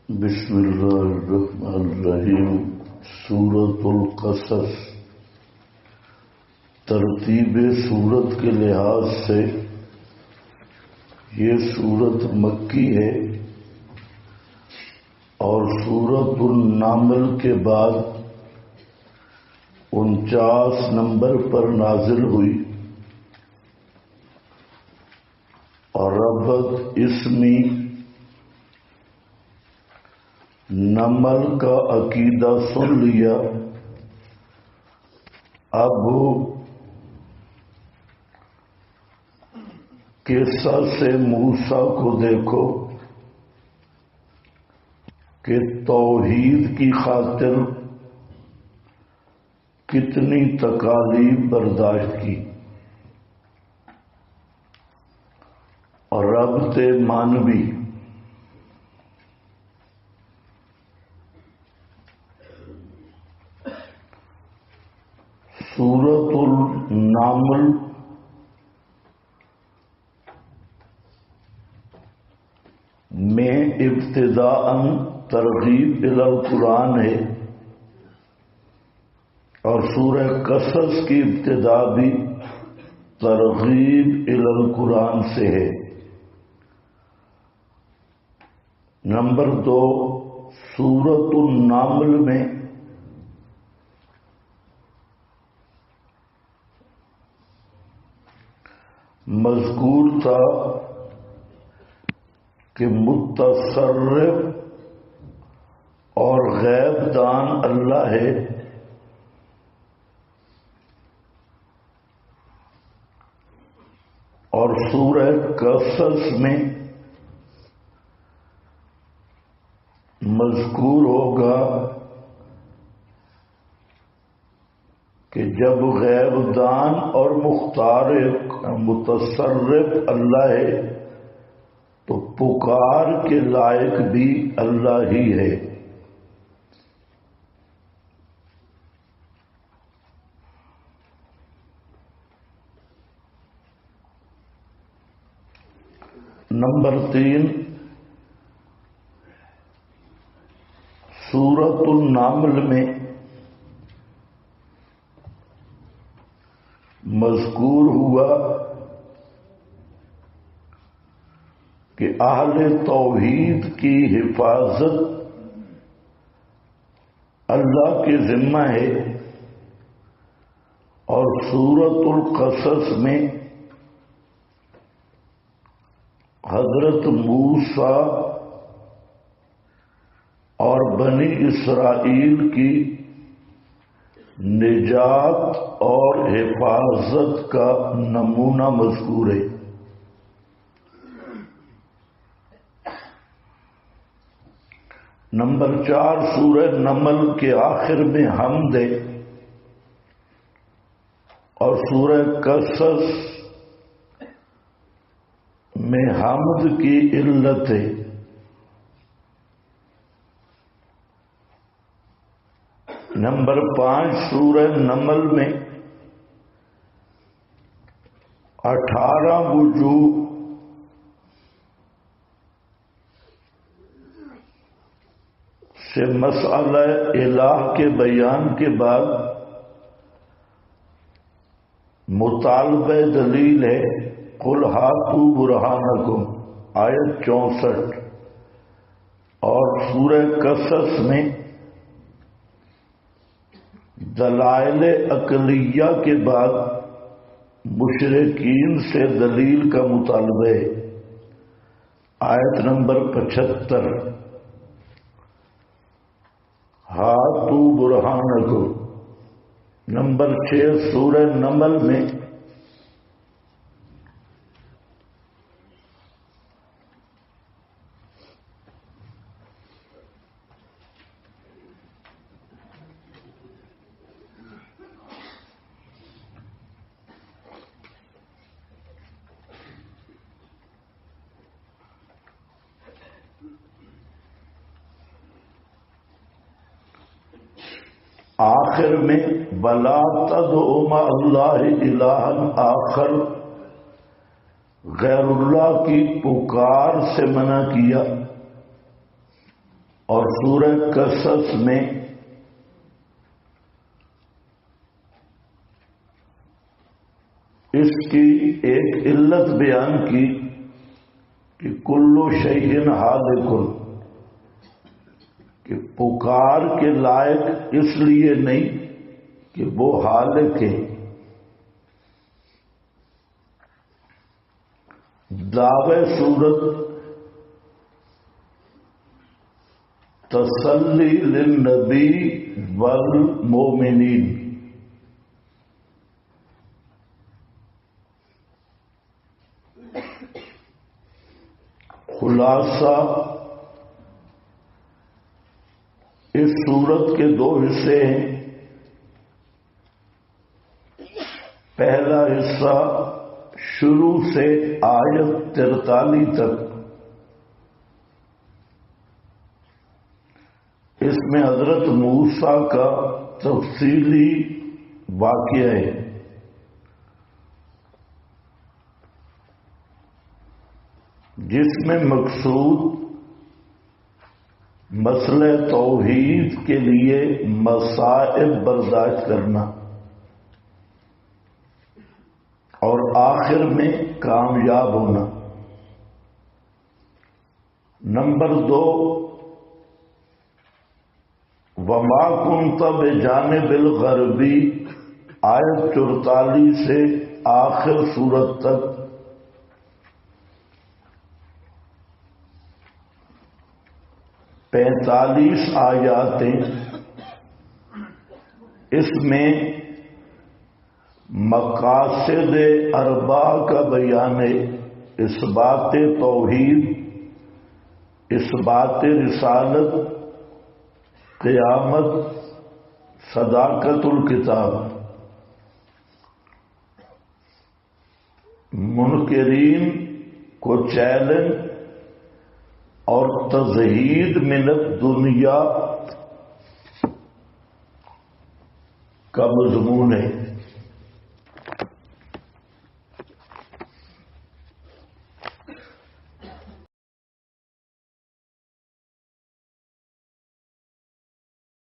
بسم اللہ الرحمن الرحیم۔ سورۃ القصص ترتیب سورت کے لحاظ سے یہ سورت مکی ہے اور سورۃ النمل کے بعد 49 نمبر پر نازل ہوئی اور ربط اسمی نمل کا عقیدہ سن لیا۔ اب قصہ سے موسیٰ کو دیکھو کہ توحید کی خاطر کتنی تکالیف برداشت کی اور ربط مانوی سورۃ النمل میں ابتداءً ترغیب الی القرآن ہے اور سورہ قصص کی ابتدا بھی ترغیب الی القرآن سے ہے۔ نمبر 2، سورۃ النمل میں مذکور تھا کہ متصرف اور غیب دان اللہ ہے اور سورہ قصص میں مذکور ہوگا کہ جب غیب دان اور مختار متصرف اللہ ہے تو پکار کے لائق بھی اللہ ہی ہے۔ نمبر 3، سورۃ النمل میں مذکور ہوا کہ اہل توحید کی حفاظت اللہ کے ذمہ ہے اور سورۃ القصص میں حضرت موسیٰ اور بنی اسرائیل کی نجات اور حفاظت کا نمونہ مذکور ہے۔ نمبر 4، سورہ نمل کے آخر میں حمد ہے اور سورہ قصص میں حمد کی علت ہے۔ نمبر 5، سورہ نمل میں 18 وجوہ سے مسئلہ الہ کے بیان کے بعد مطالبہ دلیل ہے۔ قل ہاتوا برہانکم آیت 64 اور سورہ قصص میں دلائل عقلیہ کے بعد مشرکین سے دلیل کا مطالبہ ہے۔ آیت نمبر 75 ہاتوا برہانکم۔ نمبر 6، سورہ نمل میں آخر میں وَلَا تَدْعُ مَعَ اللَّهِ إِلَٰهًا آخر، غیر اللہ کی پکار سے منع کیا اور سورہ قصص میں اس کی ایک علت بیان کی کہ کلو شیء ہالک، کہ پکار کے لائق اس لیے نہیں کہ وہ ہالک ہے، دعوے صورت تسلی للنبی والمومنین، خلاصہ اس صورت کے دو حصے ہیں۔ پہلا حصہ شروع سے آیت 43 تک، اس میں حضرت موسیٰ کا تفصیلی واقعہ ہے۔ جس میں مقصود مسئلہ توحید کے لیے مصائب برداشت کرنا اور آخر میں کامیاب ہونا۔ نمبر 2، وما کنت بجانب الغربی، آیت 44 سے آخر سورت تک 45 آیاتیں، اس میں مقاصد اربع کا بیان ہے، اثبات توحید، اثبات رسالت، قیامت، صداقت الکتاب، منکرین کو چیلنج اور تزہید من الدنیا کا مضمون ہے۔